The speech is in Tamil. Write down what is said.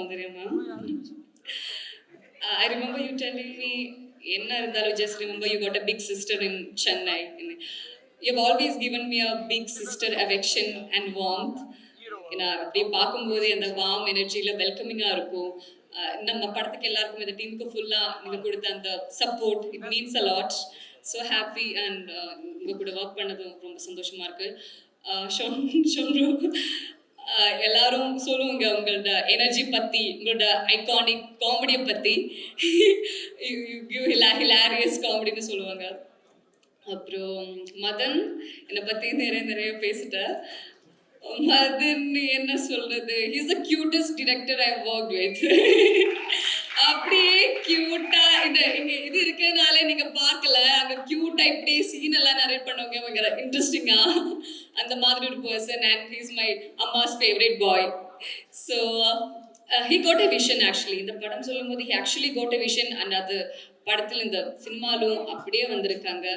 Soundarya ma'am. I remember you telling me, enna irundhalu just remember you got a big sister in Chennai. You've always given me a big sister affection and warmth. அப்படி பார்க்கும்போது அந்த வார்ம் எனர்ஜியில் வெல்கமிங்காக இருக்கும். நம்ம படத்துக்கு எல்லாருக்கும் இந்த டீமுக்கு ஃபுல்லாக நீங்கள் கொடுத்த அந்த support it means a lot. So happy and உங்கள் கூட ஒர்க் பண்ணதும் ரொம்ப சந்தோஷமாக இருக்குது. ஷொம்ரு எல்லாரும் சொல்லுவாங்க உங்களோட எனர்ஜி பற்றி, உங்களோட ஐகானிக் காமெடியை பற்றி. ஹிலாரியஸ் காமெடின்னு சொல்லுவாங்க. அப்புறம் மதன் என்னை பற்றி நிறைய பேசிட்டேன். மதன் என்ன சொல்றது, he's the cutest director I work with. அப்படியே கியூட்டா இங்க இது இருக்கிறதுனால நீங்க பார்க்கல, அங்க கியூட்டா இப்படியே சீன் எல்லாம் நரேட் பண்ணுவாங்க இன்ட்ரெஸ்டிங்கா. அந்த மாதிரி ஒரு person and he's my அம்மாஸ் favourite bye. So he got a vision actually. இந்த படம் சொல்லும்போது he actually got a vision and அது படத்தில் இந்த சினிமாலும் அப்படியே வந்திருக்காங்க.